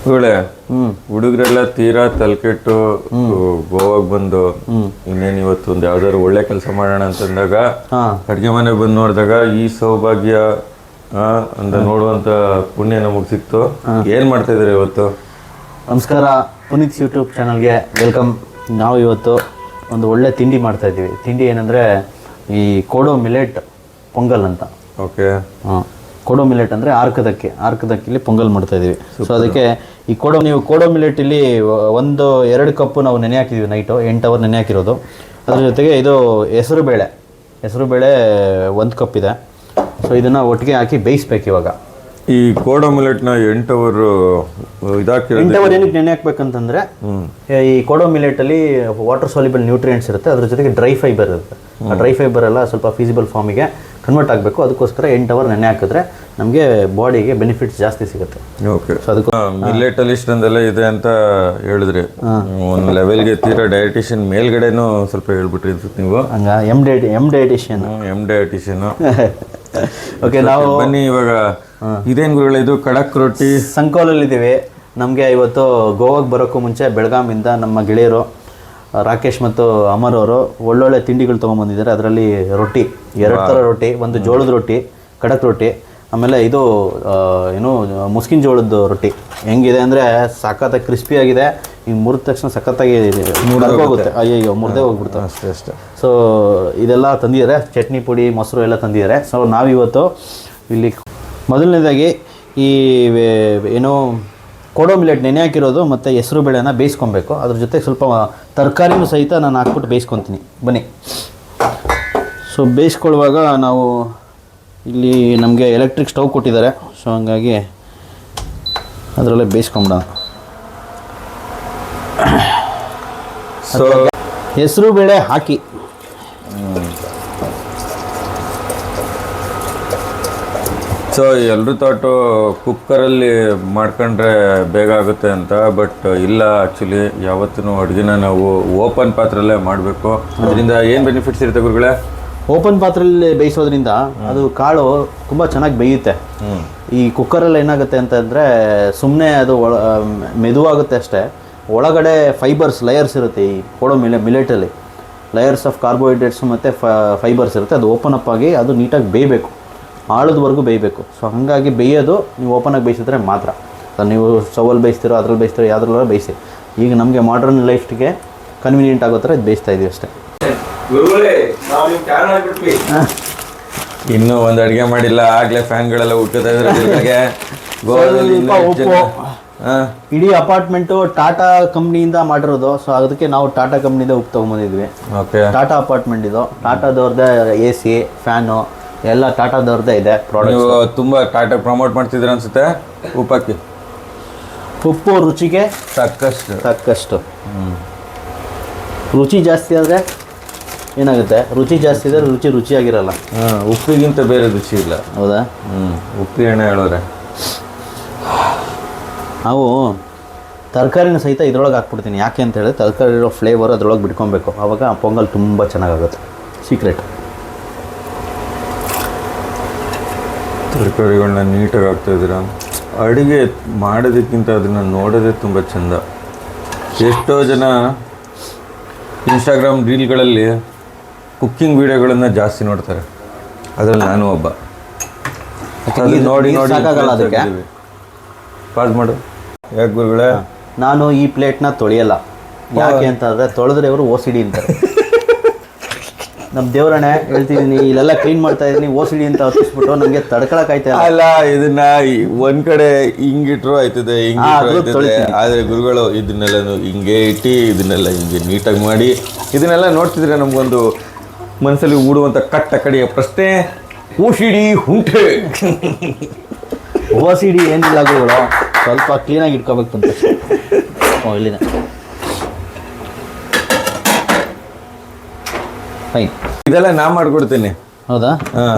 ಹುಡುಗಳೆ ಹುಡುಗರೆಲ್ಲ ತೀರಾ ತಲೆಕೆಟ್ಟು ಗೋವಾಗ್ ಬಂದು ಇನ್ನೇನು ಇವತ್ತು ಒಂದು ಯಾವ್ದಾದ್ರು ಒಳ್ಳೆ ಕೆಲಸ ಮಾಡೋಣ ಅಂತಂದಾಗ ಅಡ್ಗೆ ಮನೆ ಬಂದು ನೋಡಿದಾಗ ಈ ಸೌಭಾಗ್ಯ ಅಂತ ನೋಡುವಂತ ಪುಣ್ಯ ನಮಗ್ ಸಿಕ್ತು. ಏನ್ ಮಾಡ್ತಾ ಇದ್ರಿ ಇವತ್ತು? ನಮಸ್ಕಾರ, ಪುನೀತ್ ಯೂಟ್ಯೂಬ್ ಚಾನಲ್ಗೆ ವೆಲ್ಕಮ್. ನಾವು ಇವತ್ತು ಒಂದು ಒಳ್ಳೆ ತಿಂಡಿ ಮಾಡ್ತಾ ಇದ್ದೀವಿ. ತಿಂಡಿ ಏನಂದರೆ ಈ ಕೋಡೋ ಮಿಲೆಟ್ ಪೊಂಗಲ್ ಅಂತ. ಓಕೆ. ಕೋಡೋ ಮಿಲೆಟ್ ಅಂದರೆ ಆರ್ಕದಕ್ಕಿಲಿ ಪೊಂಗಲ್ ಮಾಡ್ತಾ ಇದ್ದೀವಿ. ಸೊ ಅದಕ್ಕೆ ಈ ಕೋಡೋ ಮಿಲೆಟ್ ಇಲ್ಲಿ 1-2 ಕಪ್ಪು ನಾವು ನೆನೆ ಹಾಕಿದ್ದೀವಿ. ನೈಟು 8 ಅವರ್ ನೆನೆ ಹಾಕಿರೋದು. ಅದ್ರ ಜೊತೆಗೆ ಇದು ಹೆಸರು ಬೇಳೆ 1 ಕಪ್ ಇದೆ. ಸೊ ಇದನ್ನು ಒಟ್ಟಿಗೆ ಹಾಕಿ ಬೇಯಿಸ್ಬೇಕು. ಇವಾಗ ಈ ಕೋಡೋ ಮಿಲೆಟ್ನ 8 ಅವರ್ ಇದಾಕಿ 8 ಅವರ್ ಏನಕ್ಕೆ ನೆನೆ ಹಾಕ್ಬೇಕಂತಂದರೆ ಈ ಕೋಡೋ ಮಿಲೆಟಲ್ಲಿ ವಾಟರ್ ಸಾಲ್ಯುಬಲ್ ನ್ಯೂಟ್ರಿಯೆಂಟ್ಸ್ ಇರುತ್ತೆ. ಅದ್ರ ಜೊತೆಗೆ ಡ್ರೈ ಫೈಬರ್ ಇರುತ್ತೆ. ಆ ಡ್ರೈ ಫೈಬರ್ ಎಲ್ಲ ಸ್ವಲ್ಪ ಫೀಸಿಬಲ್ ಫಾರ್ಮಿಗೆ ಕನ್ವರ್ಟ್ ಆಗಬೇಕು. ಅದಕ್ಕೋಸ್ಕರ 8 ಅವರ್ ನೆನೆ ಹಾಕಿದ್ರೆ ನಮಗೆ ಬಾಡಿಗೆ ಬೆನಿಫಿಟ್ಸ್ ಜಾಸ್ತಿ ಸಿಗುತ್ತೆ. ಓಕೆ. ಮಿಲೆಟ್ ಅಲ್ಲಿ ಇಷ್ಟೊಂದೆಲ್ಲ ಇದೆ ಅಂತ ಹೇಳಿದ್ರಿ. ಒಂದು ಲೆವೆಲ್ಗೆ ತೀರಾ ಡಯಟಿಷಿಯನ್ ಮೇಲ್ಗಡೆನೂ ಸ್ವಲ್ಪ ಹೇಳ್ಬಿಟ್ರಿ ಅನ್ಸುತ್ತೆ ನೀವು. ಹಂಗ ಎಮ್ ಡಯಟಿಷಿಯನ್. ಓಕೆ, ನಾವು ಬನ್ನಿ ಇವಾಗ. ಇದೇನು ಗುರುಗಳು ಇದು? ಕಡಕ್ ರೊಟ್ಟಿ ಸಂಕೋಲಲ್ಲಿದ್ದೀವಿ. ನಮಗೆ ಇವತ್ತು ಗೋವಾಗೆ ಬರೋಕ್ಕೂ ಮುಂಚೆ ಬೆಳಗಾಮಿಂದ ನಮ್ಮ ಗೆಳೆಯರು ರಾಕೇಶ್ ಮತ್ತು ಅಮರ್ ಅವರು ಒಳ್ಳೊಳ್ಳೆ ತಿಂಡಿಗಳು ತೊಗೊಂಬಂದಿದ್ದಾರೆ. ಅದರಲ್ಲಿ ರೊಟ್ಟಿ 2 ಥರ ರೊಟ್ಟಿ, ಒಂದು ಜೋಳದ ರೊಟ್ಟಿ, ಖಡಕ್ ರೊಟ್ಟಿ, ಆಮೇಲೆ ಇದು ಏನು ಮುಸ್ಕಿನ ಜೋಳದ ರೊಟ್ಟಿ. ಹೆಂಗಿದೆ ಅಂದರೆ ಸಖತ್ತಾಗಿ ಕ್ರಿಸ್ಪಿಯಾಗಿದೆ. ಈಗ ಮುರಿದ ತಕ್ಷಣ ಸಖತ್ತಾಗಿ ಹೋಗುತ್ತೆ. ಅಯ್ಯೋ ಮುರಿದೇ ಹೋಗ್ಬಿಡ್ತಾರೆ ಅಷ್ಟೇ. ಸೊ ಇದೆಲ್ಲ ತಂದಿದ್ದಾರೆ. ಚಟ್ನಿ ಪುಡಿ, ಮೊಸರು ಎಲ್ಲ ತಂದಿದ್ದಾರೆ. ಸೊ ನಾವಿವತ್ತು ಇಲ್ಲಿ ಮೊದಲನೇದಾಗಿ ಈ ಏನು ಕೋಡೋ ಮಿಲೆಟ್ ನೆನೆ ಹಾಕಿರೋದು ಮತ್ತು ಹೆಸರು ಬೇಳೆನ ಬೇಯಿಸ್ಕೊಬೇಕು. ಅದ್ರ ಜೊತೆಗೆ ಸ್ವಲ್ಪ ತರಕಾರಿನೂ ಸಹಿತ ನಾನು ಹಾಕ್ಬಿಟ್ಟು ಬೇಯಿಸ್ಕೊತೀನಿ. ಬನ್ನಿ. ಸೊ ಬೇಯಿಸ್ಕೊಳ್ಳುವಾಗ ನಾವು ಇಲ್ಲಿ ನಮಗೆ ಎಲೆಕ್ಟ್ರಿಕ್ ಸ್ಟವ್ ಕೊಟ್ಟಿದ್ದಾರೆ. ಸೊ ಹಂಗಾಗಿ ಅದರಲ್ಲೇ ಬೇಯಿಸ್ಕೊಂಬಿಡೋಣ. ಸೊ ಹೆಸರು ಬೇಳೆ ಹಾಕಿ ಸೊ ಎಲ್ಲರೂ ಥಾಟು ಕುಕ್ಕರಲ್ಲಿ ಮಾಡ್ಕೊಂಡ್ರೆ ಬೇಗ ಆಗುತ್ತೆ ಅಂತ. ಬಟ್ ಇಲ್ಲ, ಆ್ಯಕ್ಚುಲಿ ಯಾವತ್ತೂ ಅಡುಗೆನ ನಾವು ಓಪನ್ ಪಾತ್ರೆಯಲ್ಲೇ ಮಾಡಬೇಕು. ಅದರಿಂದ ಏನು ಬೆನಿಫಿಟ್ಸ್ ಇರುತ್ತೆ ಗುರುಗಳೇ? ಓಪನ್ ಪಾತ್ರೆಯಲ್ಲಿ ಬೇಯಿಸೋದ್ರಿಂದ ಅದು ಕಾಳು ತುಂಬ ಚೆನ್ನಾಗಿ ಬೇಯುತ್ತೆ. ಈ ಕುಕ್ಕರಲ್ಲಿ ಏನಾಗುತ್ತೆ ಅಂತಂದರೆ ಸುಮ್ಮನೆ ಅದು ಮೆದುವಾಗುತ್ತೆ ಅಷ್ಟೇ. ಒಳಗಡೆ ಫೈಬರ್ಸ್ ಲೇಯರ್ಸ್ ಇರುತ್ತೆ. ಈ ಕೋಡೋ ಮಿಲೆಟಲ್ಲಿ ಲೇಯರ್ಸ್ ಆಫ್ ಕಾರ್ಬೋಹೈಡ್ರೇಟ್ಸ್ ಮತ್ತು ಫೈಬರ್ಸ್ ಇರುತ್ತೆ. ಅದು ಓಪನ್ ಅಪ್ ಆಗಿ ಅದು ನೀಟಾಗಿ ಬೇಯಬೇಕು, ಆಳದವರೆಗೂ ಬೇಯಬೇಕು. ಸೊ ಹಾಗಾಗಿ ಬೇಯೋದು ನೀವು ಓಪನಾಗಿ ಬೇಯಿಸಿದ್ರೆ ಮಾತ್ರ. ನೀವು ಸ್ಟವಲ್ಲಿ ಬೇಯಿಸ್ತಿರೋ, ಅದ್ರಲ್ಲಿ ಬೇಯಿಸ್ತಿರೋ, ಯಾವುದ್ರಲ್ಲ ಬೇಯಿಸಿ. ಈಗ ನಮಗೆ ಮಾಡ್ರನ್ ಲೈಫ್ಗೆ ಕನ್ವೀನಿಯೆಂಟ್ ಆಗೋ ಥರ ಇದು ಬೇಯಿಸ್ತಾ ಇದ್ದೀವಿ ಅಷ್ಟೇ. ಇನ್ನೂ ಒಂದು ಅಡುಗೆ ಮಾಡಿಲ್ಲ, ಆಗಲೇ ಫ್ಯಾನ್ಗಳೆಲ್ಲ ಹುಟ್ಟುತ್ತಾ ಇದ್ದಾರೆ. ಇಡೀ ಅಪಾರ್ಟ್ಮೆಂಟು ಟಾಟಾ ಕಂಪ್ನಿಯಿಂದ ಮಾಡಿರೋದು. ಸೊ ಅದಕ್ಕೆ ನಾವು ಟಾಟಾ ಕಂಪ್ನಿಯಿಂದ ಉಪ್ಪು ತೊಗೊಂಬಂದಿದ್ವಿ. ಟಾಟಾ ಅಪಾರ್ಟ್ಮೆಂಟ್ ಇದು. ಟಾಟಾದವ್ರದ್ದೇ AC, ಫ್ಯಾನು ಎಲ್ಲ ಟಾಟಾದವ್ರದ್ದೇ ಇದೆ ಪ್ರಾಡಕ್ಟ್. ನೀವು ತುಂಬ ಟಾಟಾ ಪ್ರಮೋಟ್ ಮಾಡ್ತಿದ್ರ ಅನ್ಸುತ್ತೆ. ಉಪ್ಪಾಕಿ. ಉಪ್ಪು ರುಚಿಗೆ ತಕ್ಕಷ್ಟು. ರುಚಿ ಜಾಸ್ತಿ ಆದರೆ ಏನಾಗುತ್ತೆ? ರುಚಿ ಜಾಸ್ತಿ ಇದ್ರೆ ರುಚಿಯಾಗಿರಲ್ಲ. ಉಪ್ಪಿಗಿಂತ ಬೇರೆ ರುಚಿ ಇಲ್ಲ. ಹೌದಾ? ಉಪ್ಪಿ ಎಣ್ಣೆ ಹೇಳೋರೆ. ನಾವು ತರಕಾರಿನ ಸಹಿತ ಇದ್ರೊಳಗೆ ಹಾಕ್ಬಿಡ್ತೀನಿ. ಯಾಕೆ ಅಂತ ಹೇಳಿದ್ರೆ ತರಕಾರಿ ಇರೋ ಫ್ಲೇವರ್ ಅದ್ರೊಳಗೆ ಬಿಟ್ಕೊಬೇಕು. ಆವಾಗ ಪೊಂಗಲ್ ತುಂಬ ಚೆನ್ನಾಗಾಗುತ್ತೆ. ಸೀಕ್ರೆಟ್. ತರಕಾರಿಗಳನ್ನ ನೀಟಾಗಿ ಹಾಕ್ತಾಯಿದ್ದೀರ. ಅಡುಗೆ ಮಾಡೋದಕ್ಕಿಂತ ಅದನ್ನು ನೋಡೋದೇ ತುಂಬ ಚೆಂದ. ಎಷ್ಟೋ ಜನ ಇನ್ಸ್ಟಾಗ್ರಾಮ್ ರೀಲ್ಗಳಲ್ಲಿ ಕುಕ್ಕಿಂಗ್ ವಿಡಿಯೋಗಳನ್ನು ಜಾಸ್ತಿ ನೋಡ್ತಾರೆ. ಅದರಲ್ಲಿ ನಾನು ಒಬ್ಬ. ನೋಡಿ ಅದಕ್ಕೆ ಪಾಸ್ ಮಾಡು. ಯಾಕೆ ಗುರುಗಳೇ? ನಾನು ಈ ಪ್ಲೇಟ್ನ ತೊಳೆಯಲ್ಲ. ಯಾಕೆ ಅಂತಂದರೆ ತೊಳೆದ್ರೆ ಇವರು OCD ಅಂತಾರೆ. ನಮ್ಮ ದೇವರಣ್ಣೆ ಹೇಳ್ತಿದ್ದೀನಿ, ಇಲ್ಲೆಲ್ಲ ಕ್ಲೀನ್ ಮಾಡ್ತಾ ಇದ್ದೀನಿ, OCD ಅಂತ ಹತ್ತಿಸ್ಬಿಟ್ಟು ನಮಗೆ ತಡ್ಕೊಳಕ್ಕಾಯ್ತಾ ಅಲ್ಲ. ಇದನ್ನ ಒಂದ್ ಕಡೆ ಹಿಂಗಿಟ್ರು ಆಯ್ತದೆ, ಹಿಂಗಿಟ್ರು. ಆದ್ರೆ ಗುರುಗಳು ಇದನ್ನೆಲ್ಲ ಹಿಂಗೆ ಇಟ್ಟು ಇದನ್ನೆಲ್ಲ ಹಿಂಗೆ ನೀಟಾಗಿ ಮಾಡಿ ಇದನ್ನೆಲ್ಲ ನೋಡ್ತಿದ್ರೆ ನಮ್ಗೊಂದು ಮನಸ್ಸಲ್ಲಿ ಊಡುವಂತ ಕಟ್ಟ ಕಡೆಯ ಪ್ರಶ್ನೆ, OCD ಉಂಟೆ? OCD ಏನಿಲ್ಲ ಗುರುಗಳು, ಸ್ವಲ್ಪ ಕ್ಲೀನಾಗಿ ಇಟ್ಕೋಬೇಕು ಅಂತ. ಇಲ್ಲಿನ ಇದೆಲ್ಲ ನಾ ಮಾಡ್ಕೊಡ್ತೀನಿ. ಹೌದಾ?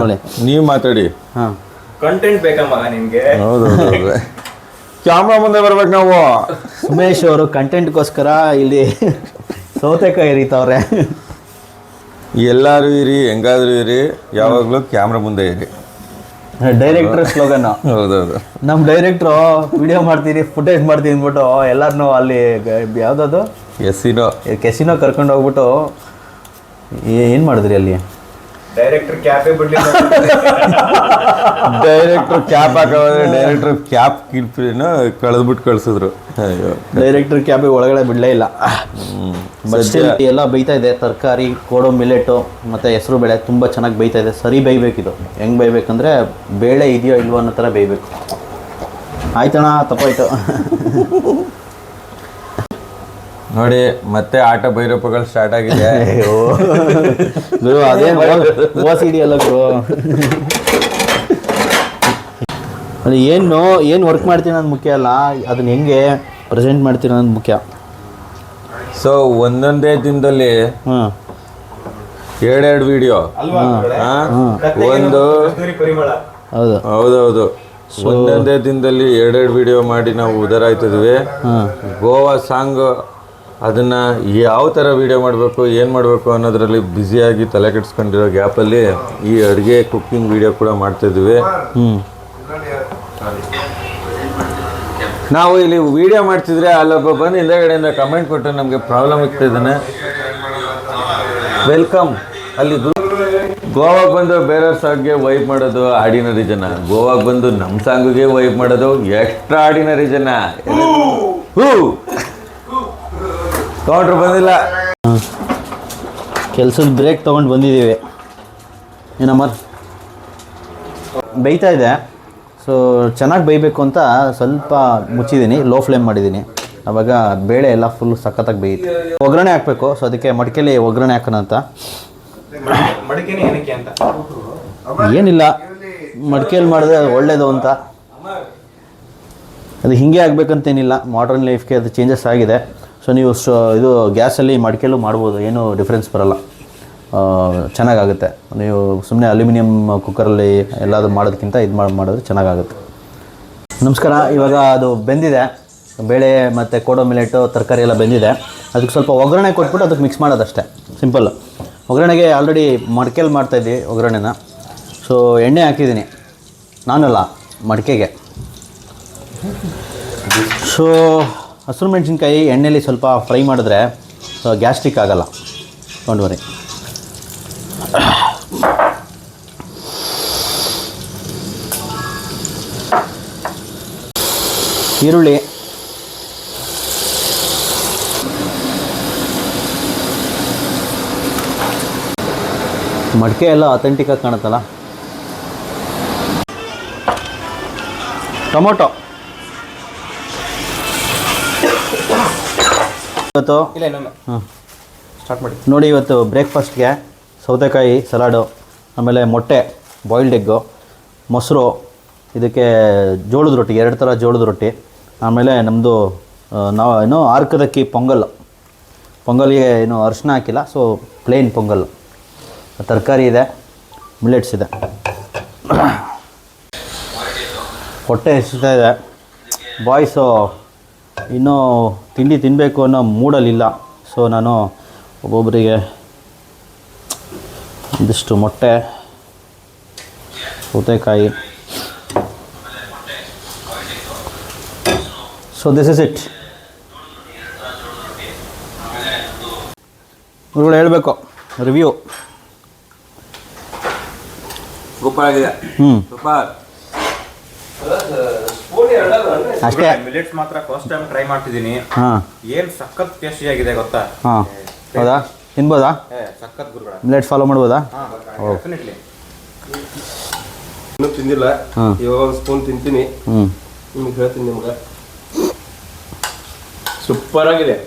ನೀವು ಮಾತಾಡಿ. ಕಂಟೆಂಟ್ ಬೇಕಮ್ಮ ನಿಮ್ಗೆ? ಹೌದು, ಕ್ಯಾಮ್ರಾ ಮುಂದೆ ಬರ್ಬೇಕು ನಾವು. ಸುಮೇಶ್ ಅವರು ಕಂಟೆಂಟ್ಗೋಸ್ಕರ ಇಲ್ಲಿ ಸೌತೆಕಾಯಿ ಇರಿತವ್ರೆ. ಎಲ್ಲರೂ ಇರಿ, ಹೆಂಗಾದ್ರೂ ಇರಿ, ಯಾವಾಗಲೂ ಕ್ಯಾಮ್ರಾ ಮುಂದೆ ಇರಿ. Director slogan. ಹೌದೌದು. ನಮ್ಮ ಡೈರೆಕ್ಟ್ರು ವಿಡಿಯೋ ಮಾಡ್ತೀನಿ ಫುಟೇಜ್ ಮಾಡ್ತೀನಿ ಅಂದ್ಬಿಟ್ಟು ಎಲ್ಲರನ್ನೂ ಅಲ್ಲಿ ಯಾವುದದು ಕೆಸಿನೋ ಕರ್ಕೊಂಡು ಹೋಗ್ಬಿಟ್ಟು ಏನು ಮಾಡಿದ್ರಿ ಅಲ್ಲಿ? ಡೈರೆಕ್ಟರ್ ಕ್ಯಾಪೇ ಬಿಡ್ಲಿಲ್ಲ. ಡೈರೆಕ್ಟ್ರು ಕ್ಯಾಪ್ ಹಾಕೋದ್ರೆ ಡೈರೆಕ್ಟ್ರು ಕ್ಯಾಪ್ ಕಿಲ್ಪಿನ ಕಳೆದ್ಬಿಟ್ಟು ಕಳ್ಸಿದ್ರು. ಅಯ್ಯೋ, ಡೈರೆಕ್ಟರ್ ಕ್ಯಾಬ್ ಒಳಗಡೆ ಬಿಡಲೇ ಇಲ್ಲ. ಎಲ್ಲ ಬೇಯ್ತಾ ಇದೆ, ತರಕಾರಿ, ಕೋಡೋ ಮಿಲೆಟು ಮತ್ತು ಹೆಸರು ಬೇಳೆ ತುಂಬ ಚೆನ್ನಾಗಿ ಬೇಯ್ತಾ ಇದೆ. ಸರಿ ಬೇಯಬೇಕಿದು. ಹೆಂಗೆ ಬೇಯಬೇಕಂದ್ರೆ ಬೇಳೆ ಇದೆಯೋ ಇಲ್ವೋ ಅನ್ನೋ ಥರ ಬೇಯಬೇಕು. ಆಯ್ತಣ್ಣ, ತಪ್ಪಾಯ್ತು. ನೋಡಿ ಮತ್ತೆ ಆಟ ಭೈರಪ್ಪಗಳು ಸ್ಟಾರ್ಟ್ ಆಗಿದೆ. ಗುರು ಅದೇನು ಓಸಿಡಿ ಅಲ್ಲ ಗುರು. ಅದು ಏನು ವರ್ಕ್ ಮಾಡ್ತೀನಿ ಅನ್ನೋದು ಮುಖ್ಯ ಅಲ್ಲ, ಅದನ್ನ ಹೆಂಗೆ ಪ್ರೆಸೆಂಟ್ ಮಾಡ್ತೀನಿ ಅನ್ನೋದು ಮುಖ್ಯ. ಸೊ ಒಂದೊಂದೇ ದಿನದಲ್ಲಿ ಹಾಂ 2 ವಿಡಿಯೋ ಒಂದು ಪರಿಮಳ. ಹೌದು ಹೌದೌದು. ಒಂದೊಂದೇ ದಿನದಲ್ಲಿ 2 ವಿಡಿಯೋ ಮಾಡಿ ನಾವು ಉದರಾಯ್ತಿದ್ವಿ. ಗೋವಾ ಸಾಂಗ್ ಅದನ್ನು ಯಾವ ಥರ ವೀಡಿಯೋ ಮಾಡಬೇಕು ಏನು ಮಾಡಬೇಕು ಅನ್ನೋದ್ರಲ್ಲಿ ಬ್ಯುಸಿಯಾಗಿ ತಲೆ ಕೆಡಿಸ್ಕೊಂಡಿರೋ ಗ್ಯಾಪಲ್ಲಿ ಈ ಅಡುಗೆ ಕುಕ್ಕಿಂಗ್ ವೀಡಿಯೋ ಕೂಡ ಮಾಡ್ತಾಯಿದ್ವಿ. ನಾವು ಇಲ್ಲಿ ವೀಡಿಯೋ ಮಾಡ್ತಿದ್ರೆ ಅಲ್ಲೊಬ್ಬ ಬಂದು ಹಿಂದೆಗಡೆಯಿಂದ ಕಮೆಂಟ್ ಕೊಟ್ಟು ನಮಗೆ ಪ್ರಾಬ್ಲಮ್ ಆಗ್ತಾಯಿದ್ದಾನೆ. ವೆಲ್ಕಮ್. ಅಲ್ಲಿ ಗೋವಾಗೆ ಬಂದು ಬೇರೆಯವ್ರ ಸಾಂಗ್ಗೆ ವೈಬ್ ಮಾಡೋದು ಆರ್ಡಿನರಿ ಜನ, ಗೋವಾಗೆ ಬಂದು ನಮ್ಮ ಸಾಂಗಿಗೆ ವೈಬ್ ಮಾಡೋದು ಎಕ್ಸ್ಟ್ರಾ ಆರ್ಡಿನರಿ ಜನ. ಕೌಂಟ್ರ್ ಬಂದಿಲ್ಲ. ಕೆಲಸದ ಬ್ರೇಕ್ ತೊಗೊಂಡು ಬಂದಿದ್ದೀವಿ. ಏನಮ್ಮ ಬೇಯ್ತಾ ಇದೆ. ಸೊ ಚೆನ್ನಾಗಿ ಬೇಯಬೇಕು ಅಂತ ಸ್ವಲ್ಪ ಮುಚ್ಚಿದ್ದೀನಿ, ಲೋ ಫ್ಲೇಮ್ ಮಾಡಿದ್ದೀನಿ. ಆವಾಗ ಬೇಳೆ ಎಲ್ಲ ಫುಲ್ ಸಖತ್ತಾಗಿ ಬೇಯುತ್ತೆ. ಒಗ್ಗರಣೆ ಹಾಕಬೇಕು. ಸೊ ಅದಕ್ಕೆ ಮಡಿಕೆಲಿ ಒಗ್ಗರಣೆ ಹಾಕೋಣ ಅಂತ. ಮಡಿಕೆನೇ ಏನಕ್ಕೆ ಅಂತ ಏನಿಲ್ಲ, ಮಡಿಕೆಯಲ್ಲಿ ಮಾಡಿದ್ರೆ ಒಳ್ಳೆಯದು ಅಂತ. ಅದು ಹೀಗೆ ಆಗಬೇಕಂತೇನಿಲ್ಲ, ಮಾಡ್ರನ್ ಲೈಫ್ಗೆ ಅದು ಚೇಂಜಸ್ ಆಗಿದೆ. ಸೊ ನೀವು ಇದು ಗ್ಯಾಸಲ್ಲಿ ಮಡಿಕೆಲ್ಲೂ ಮಾಡ್ಬೋದು, ಏನೂ ಡಿಫ್ರೆನ್ಸ್ ಬರೋಲ್ಲ, ಚೆನ್ನಾಗಾಗುತ್ತೆ. ನೀವು ಸುಮ್ಮನೆ ಅಲ್ಯೂಮಿನಿಯಂ ಕುಕ್ಕರಲ್ಲಿ ಎಲ್ಲಾದರೂ ಮಾಡೋದಕ್ಕಿಂತ ಇದು ಮಾಡಿದ್ರೆ ಚೆನ್ನಾಗಾಗುತ್ತೆ. ನಮಸ್ಕಾರ. ಇವಾಗ ಅದು ಬೆಂದಿದೆ, ಬೇಳೆ ಮತ್ತು ಕೋಡೋ ಮಿಲೆಟು ತರಕಾರಿ ಎಲ್ಲ ಬೆಂದಿದೆ. ಅದಕ್ಕೆ ಸ್ವಲ್ಪ ಒಗ್ಗರಣೆ ಕೊಟ್ಬಿಟ್ಟು ಅದಕ್ಕೆ ಮಿಕ್ಸ್ ಮಾಡೋದಷ್ಟೇ, ಸಿಂಪಲ್. ಒಗ್ಗರಣೆಗೆ ಆಲ್ರೆಡಿ ಮಡಿಕೆಯಲ್ಲಿ ಮಾಡ್ತಾಯಿದ್ವಿ ಒಗ್ಗರಣೆನ. ಸೊ ಎಣ್ಣೆ ಹಾಕಿದ್ದೀನಿ, ನಾನಲ್ಲ ಮಡಿಕೆಗೆ. ಸೊ ಹಸಿರು ಮೆಣಸಿನ್ಕಾಯಿ ಎಣ್ಣೆಲಿ ಸ್ವಲ್ಪ ಫ್ರೈ ಮಾಡಿದ್ರೆ ಗ್ಯಾಸ್ಟ್ರಿಕ್ ಆಗೋಲ್ಲ. Don't worry. ಈರುಳ್ಳಿ, ಮಡಿಕೆ ಎಲ್ಲ ಅಥೆಂಟಿಕಾಗಿ ಕಾಣುತ್ತಲ್ಲ. ಟೊಮೊಟೊ ಇವತ್ತು ಸ್ಟಾರ್ಟ್ ಮಾಡಿ ನೋಡಿ. ಇವತ್ತು ಬ್ರೇಕ್ಫಾಸ್ಟ್ಗೆ ಸೌತೆಕಾಯಿ ಸಲಾಡು, ಆಮೇಲೆ ಮೊಟ್ಟೆ, ಬಾಯ್ಲ್ಡ್ ಎಗ್ಗು, ಮೊಸರು, ಇದಕ್ಕೆ ಜೋಳದ ರೊಟ್ಟಿ, 2 ಥರ ಜೋಳದ ರೊಟ್ಟಿ, ಆಮೇಲೆ ನಮ್ಮದು ನಾವು ಆರ್ಕದಕ್ಕಿ ಪೊಂಗಲ್ಗೆ ಏನು ಅರಿಶಿನ ಹಾಕಿಲ್ಲ, ಸೊ ಪ್ಲೇನ್ ಪೊಂಗಲ್. ತರಕಾರಿ ಇದೆ, ಮಿಲೆಟ್ಸ್ ಇದೆ. ಹೊಟ್ಟೆ ಹಸಿತಾ ಇದೆ. ಬಾಯ್ಸು ಇನ್ನೂ ತಿಂಡಿ ತಿನ್ನಬೇಕು ಅನ್ನೋ ಮೂಡಲ್ಲಿಲ್ಲ. ಸೊ ನಾನು ಒಬ್ಬೊಬ್ಬರಿಗೆ ಒಂದಿಷ್ಟು ಮೊಟ್ಟೆ, ಸೌತೆಕಾಯಿ. So this is it. ಇವುಗಳು ಹೇಳಬೇಕು ರಿವ್ಯೂ. ಸೂಪರ್ ಆಗಿದೆ. ಸೂಪರ್. ಅಷ್ಟೇ. ಮಿಲೆಟ್ಸ್ ಮಾತ್ರ ಫಸ್ಟ್ ಟೈಮ್ ಟ್ರೈ ಮಾಡ್ತಿದ್ದೀನಿ. ಹಾಂ, ಏನ್ ಸಖತ್ ಟೇಸ್ಟಿ ಆಗಿದೆ ಗೊತ್ತಾ? ಹಾಂ, ಹೌದಾ? ತಿನ್ಬೋದಾ? ಸಖತ್ ಗುರುಗಳ. ಮಿಲೆಟ್ ಫಾಲೋ ಮಾಡ್ಬೋದಾ? ಡೆಫಿನೆಟ್ಲಿ. ಇನ್ನೂ ತಿಂದಿಲ್ಲ. ಇವಾಗ ಒಂದು ಸ್ಪೂನ್ ತಿಂತೀನಿ. ನಿಮ್ಗೆ ಹೇಳ್ತೀನಿ. ನಿಮ್ಗೆ ಸೂಪರ್ ಆಗಿದೆ.